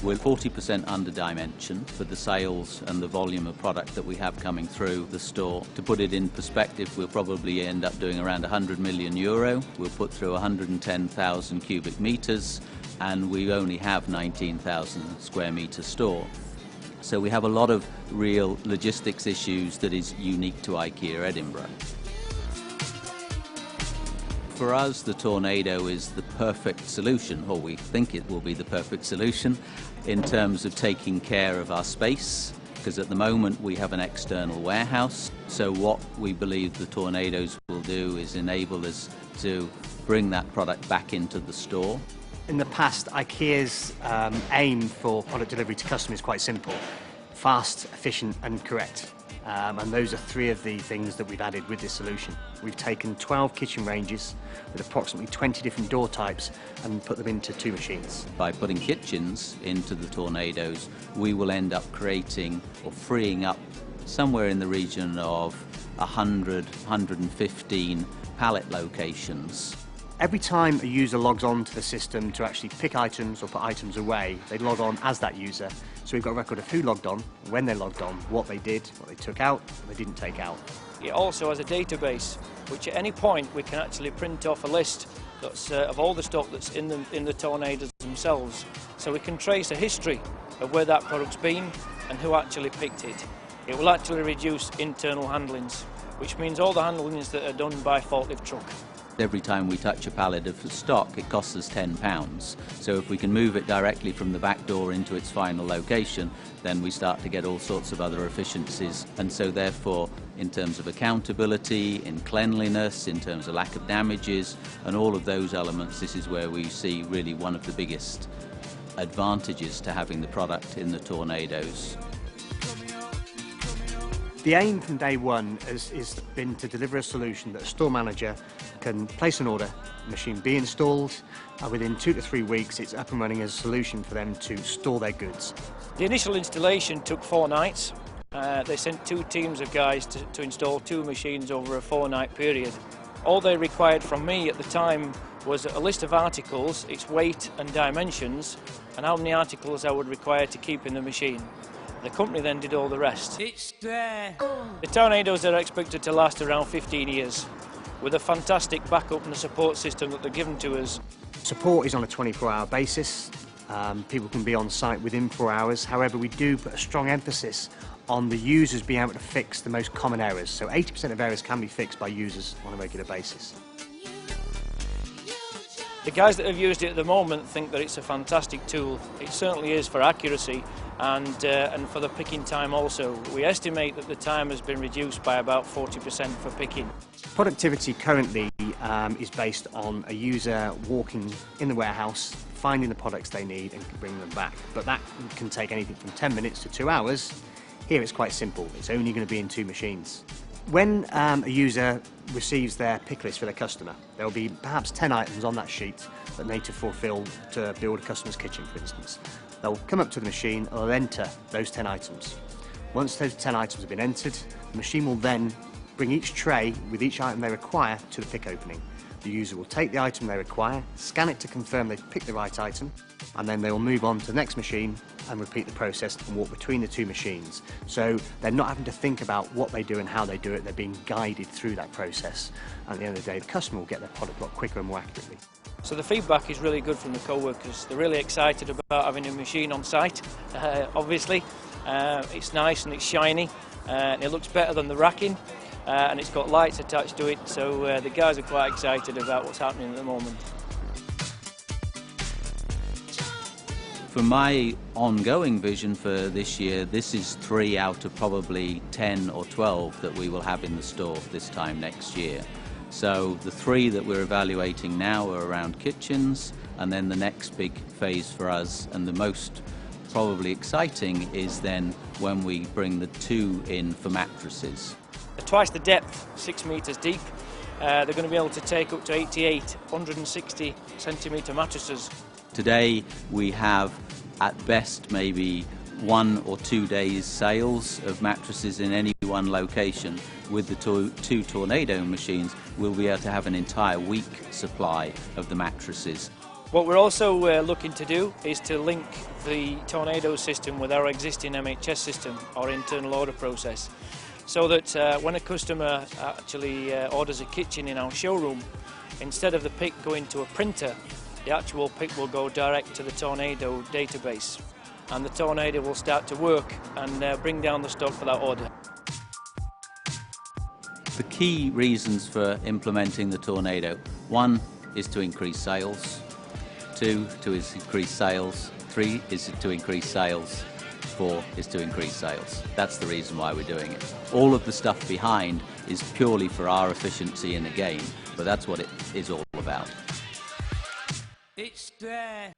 We're 40% under dimension for the sales and the volume of product that we have coming through the store. To put it in perspective, we'll probably end up doing around 100 million euro. We'll put through 110,000 cubic meters, and we only have 19,000 square meter store. So we have a lot of real logistics issues that is unique to IKEA Edinburgh. For us, the Tornado is the perfect solution, or we think it will be the perfect solution, in terms of taking care of our space, because at the moment we have an external warehouse. So what we believe the Tornadoes will do is enable us to bring that product back into the store. In the past, IKEA's aim for product delivery to customers is quite simple: fast, efficient and correct. And those are three of the things that we've added with this solution. We've taken 12 kitchen ranges with approximately 20 different door types and put them into 2 machines. By putting kitchens into the Tornadoes, we will end up creating or freeing up somewhere in the region of 100, 115 pallet locations. Every time a user logs on to the system to actually pick items or put items away, they log on as that user. So we've got a record of who logged on, when they logged on, what they did, what they took out, what they didn't take out. It also has a database, which at any point we can actually print off a list that's, of all the stock that's in the Tornadoes themselves. So we can trace a history of where that product's been and who actually picked it. It will actually reduce internal handlings, which means all the handlings that are done by forklift truck. Every time we touch a pallet of stock, it costs us £10. So if we can move it directly from the back door into its final location, then we start to get all sorts of other efficiencies. And so therefore, in terms of accountability, in cleanliness, in terms of lack of damages, and all of those elements, this is where we see really one of the biggest advantages to having the product in the Tornadoes. The aim from day one has been to deliver a solution that a store manager can place an order, the machine be installed, and within 2 to 3 weeks it's up and running as a solution for them to store their goods. The initial installation took 4 nights. They sent 2 teams of guys to install 2 machines over a 4-night period. All they required from me at the time was a list of articles, its weight and dimensions, and how many articles I would require to keep in the machine. The company then did all the rest. The Tornadoes are expected to last around 15 years, with a fantastic backup and a support system that they're given to us. Support is on a 24-hour basis. People can be on site within 4 hours. However, we do put a strong emphasis on the users being able to fix the most common errors. So 80% of errors can be fixed by users on a regular basis. The guys that have used it at the moment think that it's a fantastic tool. It certainly is for accuracy and for the picking time also. We estimate that the time has been reduced by about 40% for picking. Productivity currently is based on a user walking in the warehouse, finding the products they need and bringing them back. But that can take anything from 10 minutes to 2 hours. Here it's quite simple. It's only going to be in 2 machines. When a user receives their pick list for their customer, there will be perhaps 10 items on that sheet that need to fulfill to build a customer's kitchen, for instance. They'll come up to the machine and they'll enter those 10 items. Once those 10 items have been entered, the machine will then bring each tray with each item they require to the pick opening. The user will take the item they require, scan it to confirm they've picked the right item, and then they will move on to the next machine and repeat the process and walk between the 2 machines. So they're not having to think about what they do and how they do it, they're being guided through that process. And at the end of the day, the customer will get their product a lot quicker and more accurately. So the feedback is really good from the co-workers. They're really excited about having a machine on site, obviously. It's nice and it's shiny, and it looks better than the racking, and it's got lights attached to it, so the guys are quite excited about what's happening at the moment. For my ongoing vision for this year, this is 3 out of probably 10 or 12 that we will have in the store this time next year. So the 3 that we're evaluating now are around kitchens, and then the next big phase for us, and the most probably exciting, is then when we bring the 2 in for mattresses. Twice the depth, 6 metres deep. They're going to be able to take up to 88 160 centimetre mattresses. Today we have at best maybe 1 or 2 days sales of mattresses in any one location. With the 2 Tornado machines, we'll be able to have an entire week supply of the mattresses. What we're also looking to do is to link the Tornado system with our existing MHS system, our internal order process, so that when a customer actually orders a kitchen in our showroom, instead of the pick going to a printer, the actual pick will go direct to the Tornado database, and the Tornado will start to work and bring down the stock for that order. The key reasons for implementing the Tornado: 1 is to increase sales, 2 to increase sales, 3 is to increase sales, 4 is to increase sales. That's the reason why we're doing it. All of the stuff behind is purely for our efficiency in the game, but that's what it is all about. It's there.